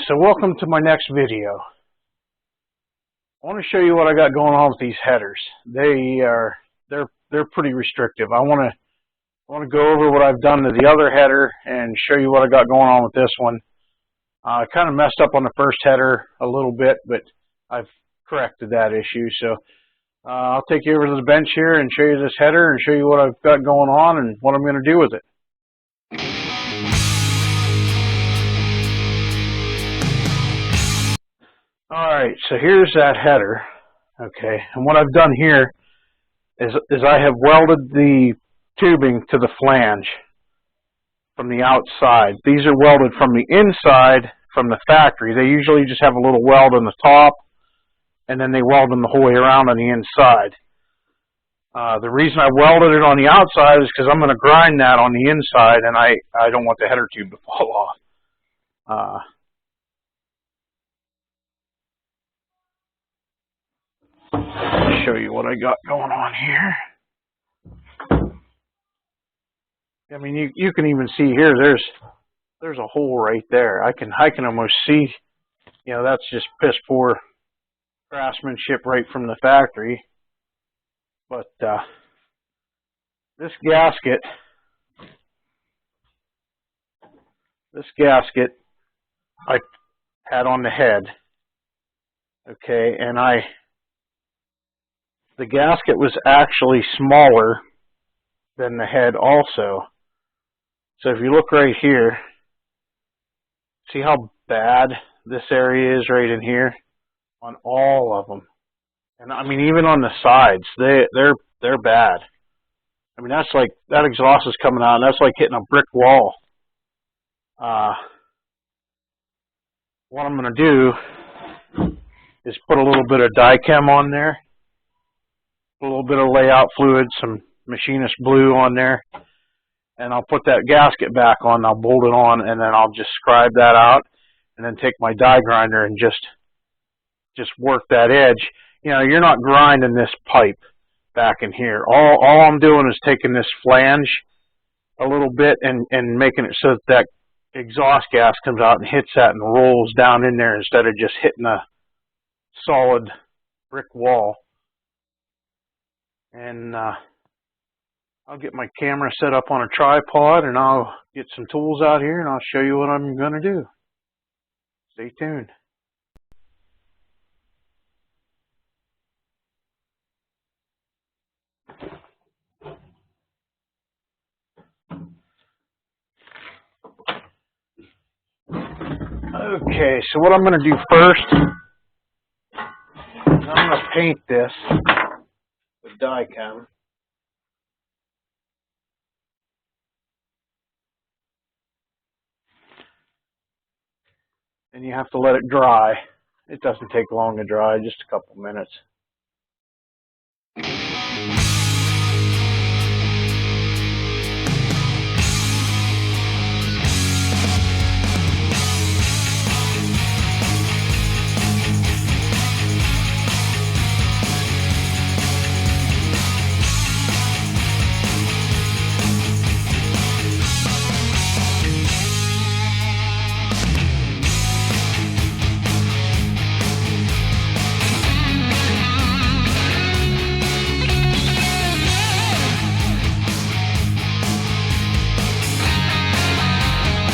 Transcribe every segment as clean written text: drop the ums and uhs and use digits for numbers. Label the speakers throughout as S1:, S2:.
S1: so welcome to my next video. I want to show you what I got going on with these headers. They're pretty restrictive. I want to go over what I've done to the other header and show you what I got going on with this one. I kind of messed up on the first header a little bit, but I've corrected that issue. So I'll take you over to the bench here and show you this header and show you what I've got going on and what I'm going to do with it. Alright, so here's that header, okay, and what I've done here is I have welded the tubing to the flange from the outside. These are welded from the inside from the factory. They usually just have a little weld on the top, and then they weld them the whole way around on the inside. The reason I welded it on the outside is because I'm going to grind that on the inside, and I don't want the header tube to fall off. Show you what I got going on here. I mean, you can even see here. There's a hole right there. I can almost see. You know, that's just piss poor craftsmanship right from the factory. But this gasket I had on the head. Okay, and the gasket was actually smaller than the head also. So if you look right here, see how bad this area is right in here on all of them. And I mean, even on the sides, they're bad. I mean, that's like, that exhaust is coming out and that's like hitting a brick wall. What I'm going to do is put a little bit of Dychem on there. A little bit of layout fluid, some machinist blue on there, and I'll put that gasket back on, I'll bolt it on, and then I'll just scribe that out, and then take my die grinder and just work that edge. You know, you're not grinding this pipe back in here. All I'm doing is taking this flange a little bit and making it so that exhaust gas comes out and hits that and rolls down in there instead of just hitting a solid brick wall. And I'll get my camera set up on a tripod and I'll get some tools out here and I'll show you what I'm going to do. Stay tuned. Okay, so what I'm going to do first is I'm going to paint this with Dychem. And you have to let it dry. It doesn't take long to dry, just a couple minutes.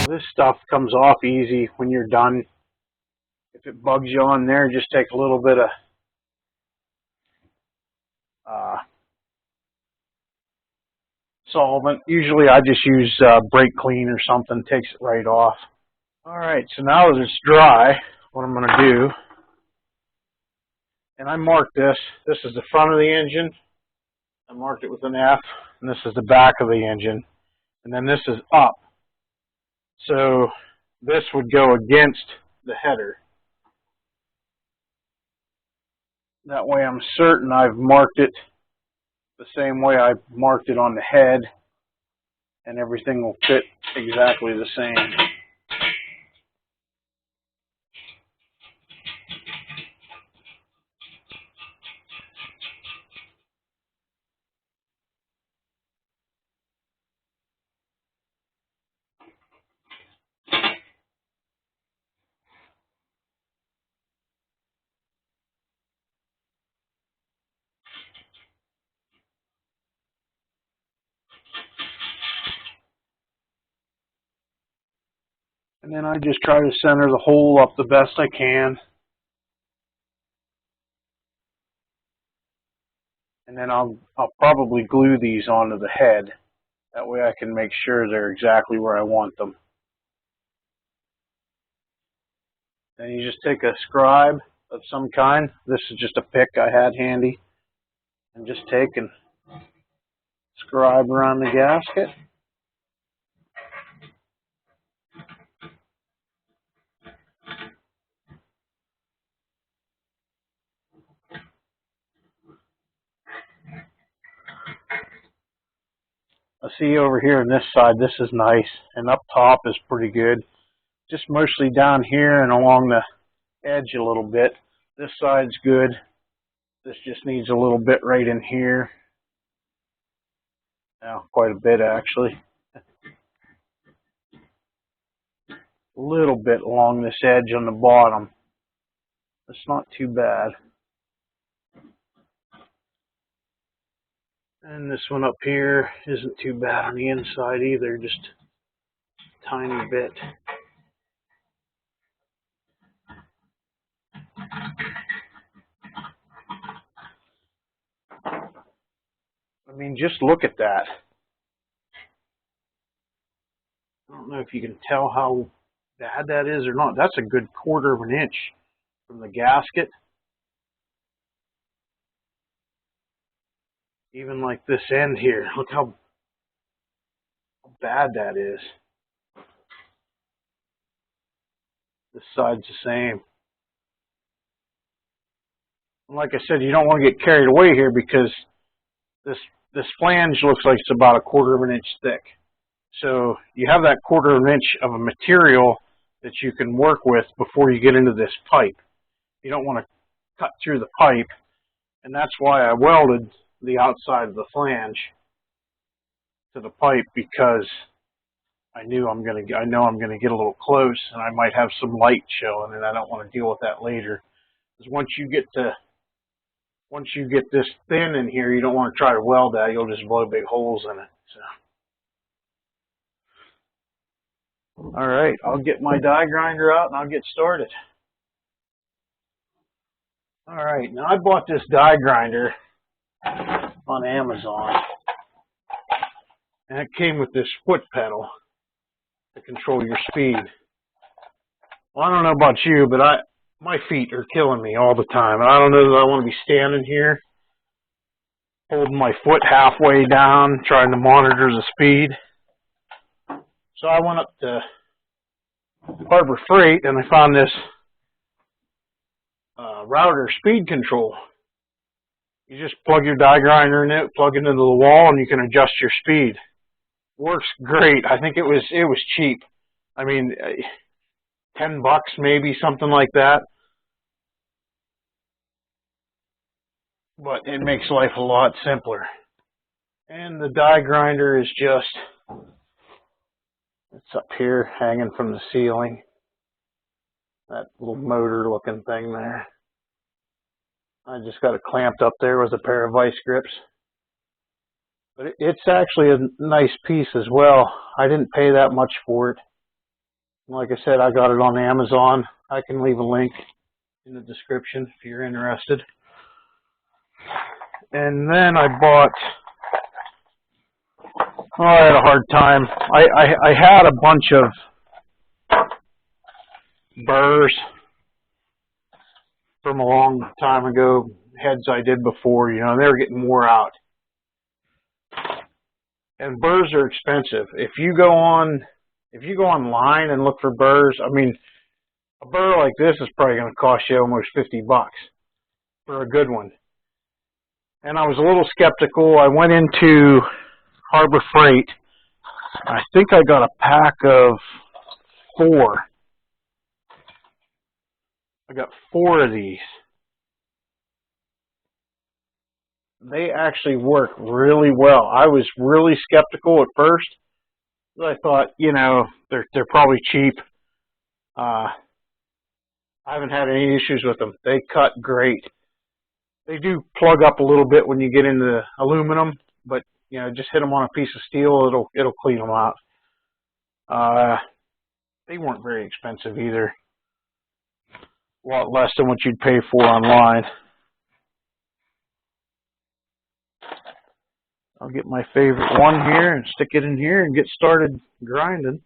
S1: This stuff comes off easy when you're done. If it bugs you on there, just take a little bit of solvent. Usually I just use brake clean or something, takes it right off. Alright, so now that it's dry, what I'm going to do, and I marked this is the front of the engine. I marked it with an F, and this is the back of the engine, and then this is up. So this would go against the header. That way I'm certain I've marked it the same way I marked it on the head, and everything will fit exactly the same. And then I just try to center the hole up the best I can. And then I'll probably glue these onto the head. That way I can make sure they're exactly where I want them. Then you just take a scribe of some kind. This is just a pick I had handy. And just take and scribe around the gasket. I see over here on this side, this is nice, and up top is pretty good. Just mostly down here and along the edge a little bit. This side's good. This just needs a little bit right in here. Now, quite a bit actually. A little bit along this edge on the bottom. It's not too bad. And this one up here isn't too bad on the inside either, just a tiny bit. I mean, just look at that. I don't know if you can tell how bad that is or not. That's a good 1/4 of an inch from the gasket. Even like this end here, look how bad that is. This side's the same. And like I said, you don't want to get carried away here because this flange looks like it's about a 1/4 of an inch thick. So you have that 1/4 of an inch of a material that you can work with before you get into this pipe. You don't want to cut through the pipe, and that's why I welded the outside of the flange to the pipe, because I know I'm gonna get a little close and I might have some light showing, and I don't want to deal with that later. Because once you get this thin in here, you don't want to try to weld that. You'll just blow big holes in it. So, all right, I'll get my die grinder out and I'll get started. All right, now I bought this die grinder on Amazon, and it came with this foot pedal to control your speed. Well, I don't know about you, but my feet are killing me all the time, and I don't know that I want to be standing here holding my foot halfway down trying to monitor the speed. So I went up to Harbor Freight and I found this router speed control. You just plug your die grinder in it, plug it into the wall, and you can adjust your speed. Works great. I think it was cheap. I mean, $10 maybe, something like that. But it makes life a lot simpler. And the die grinder is just, it's up here hanging from the ceiling. That little motor looking thing there. I just got it clamped up there with a pair of vice grips. But it's actually a nice piece as well. I didn't pay that much for it. Like I said, I got it on Amazon. I can leave a link in the description if you're interested. And then I bought, I had a hard time. I had a bunch of burrs from a long time ago, heads I did before, you know, they were getting wore out. And burrs are expensive. If you go online and look for burrs, I mean, a burr like this is probably going to cost you almost $50 for a good one. And I was a little skeptical. I went into Harbor Freight. I think I got a pack of 4. I got 4 of these. They actually work really well. I was really skeptical at first. I thought, you know, they're probably cheap. I haven't had any issues with them. They cut great. They do plug up a little bit when you get into the aluminum, but you know, just hit them on a piece of steel, it'll clean them out. they weren't very expensive either. A lot less than what you'd pay for online. I'll get my favorite one here and stick it in here and get started grinding.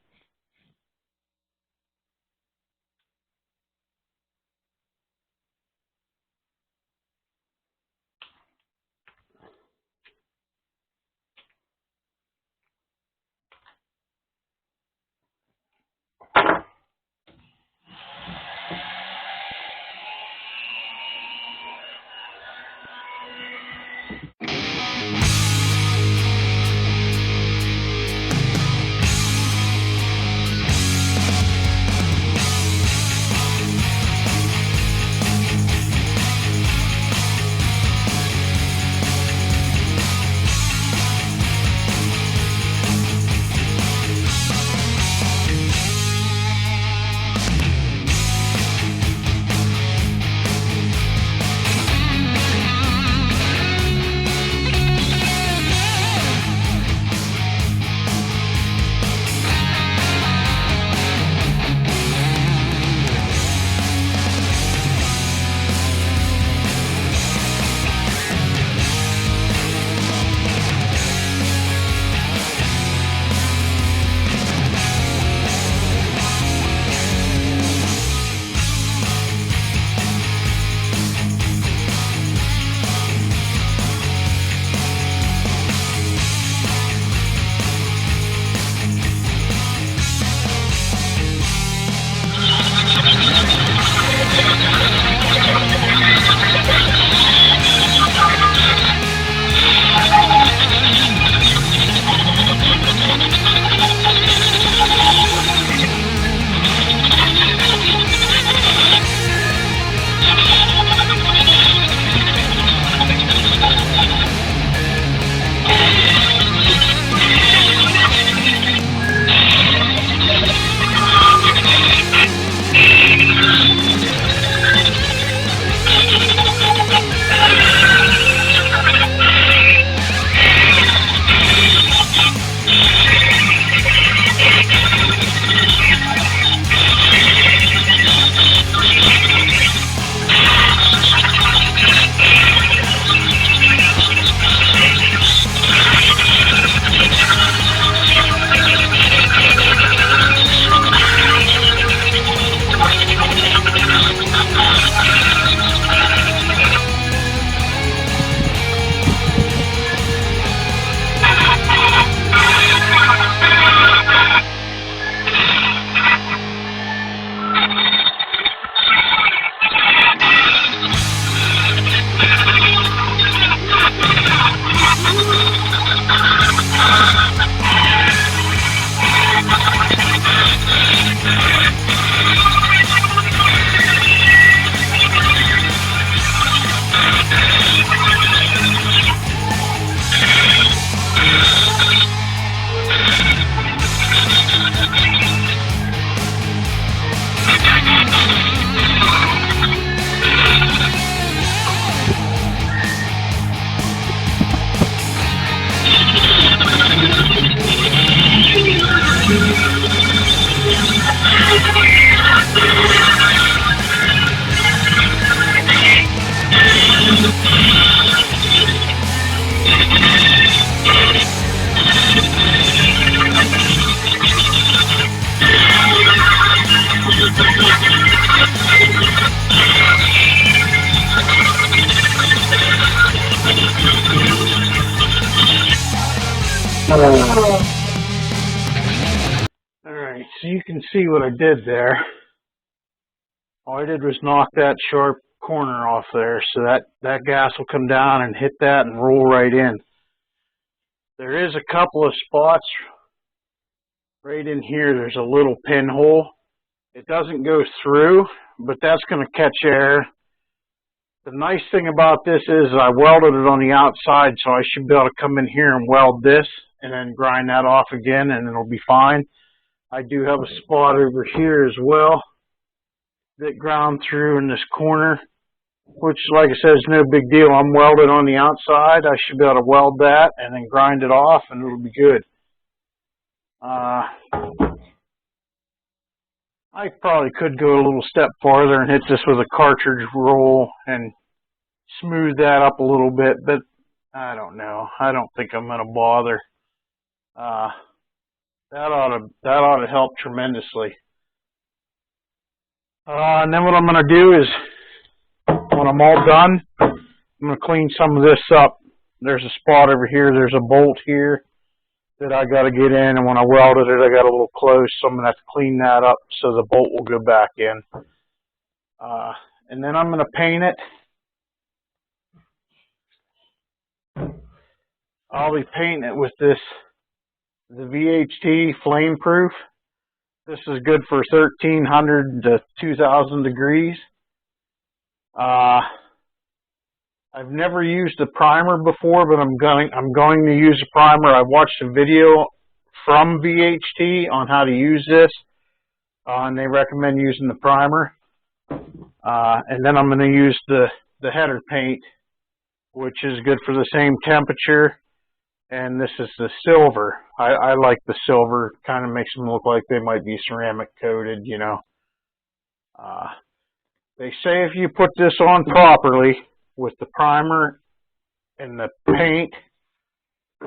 S1: Alright, so you can see what I did there. All I did was knock that sharp corner off there, so that gas will come down and hit that and roll right in. There is a couple of spots right in here. There's a little pinhole. It doesn't go through, but that's going to catch air. The nice thing about this is I welded it on the outside, so I should be able to come in here and weld this and then grind that off again, and it'll be fine. I do have a spot over here as well that ground through in this corner, which, like I said, is no big deal. I'm welded on the outside. I should be able to weld that and then grind it off, and it'll be good. I probably could go a little step farther and hit this with a cartridge roll and smooth that up a little bit, but I don't know. I don't think I'm going to bother. That ought to help tremendously. And then what I'm going to do is, when I'm all done, I'm going to clean some of this up. There's a spot over here. There's a bolt here that I got to get in, and when I welded it, I got a little close, so I'm going to have to clean that up so the bolt will go back in. And then I'm going to paint it. I'll be painting it with the VHT Flame Proof. This is good for 1300 to 2000 degrees. I've never used a primer before, but I'm going to use a primer. I watched a video from VHT on how to use this, and they recommend using the primer. And then I'm going to use the header paint, which is good for the same temperature. And this is the silver. I like the silver. Kind of makes them look like they might be ceramic coated, you know. They say if you put this on properly with the primer and the paint,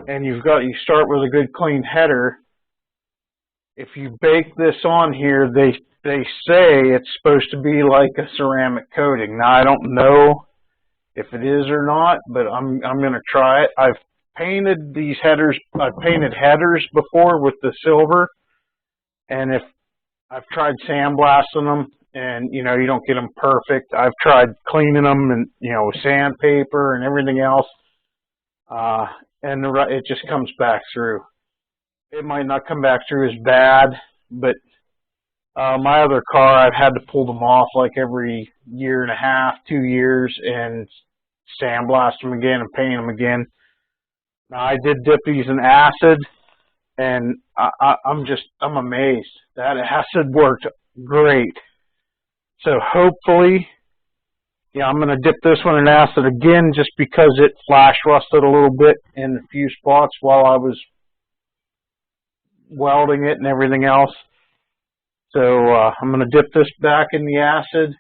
S1: and you start with a good clean header, if you bake this on here, they say it's supposed to be like a ceramic coating. Now I don't know if it is or not, but I'm going to try it. I've painted these headers. I've painted headers before with the silver, and if I've tried sandblasting them, and you know, you don't get them perfect. I've tried cleaning them, and you know, with sandpaper and everything else, and it just comes back through. It might not come back through as bad, but my other car, I've had to pull them off like every year and a half, 2 years, and sandblast them again and paint them again. Now, I did dip these in acid, and I'm amazed. That acid worked great. So hopefully, yeah, I'm going to dip this one in acid again just because it flash rusted a little bit in a few spots while I was welding it and everything else. So I'm going to dip this back in the acid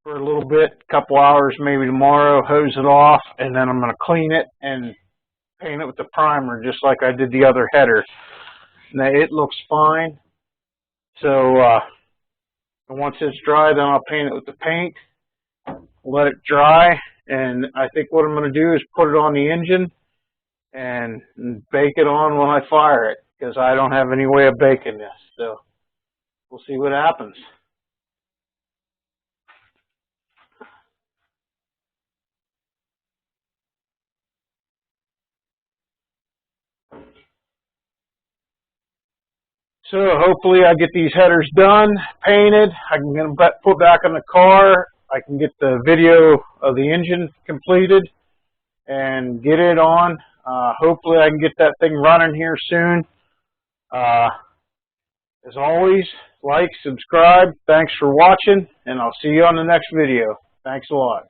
S1: for a little bit, a couple hours, maybe tomorrow, hose it off, and then I'm going to clean it and paint it with the primer just like I did the other header. Now it looks fine. So once it's dry, then I'll paint it with the paint, let it dry, and I think what I'm going to do is put it on the engine and bake it on when I fire it, because I don't have any way of baking this. So we'll see what happens. So hopefully I get these headers done, painted. I can get them put back in the car. I can get the video of the engine completed and get it on. Hopefully I can get that thing running here soon. As always, like, subscribe. Thanks for watching, and I'll see you on the next video. Thanks a lot.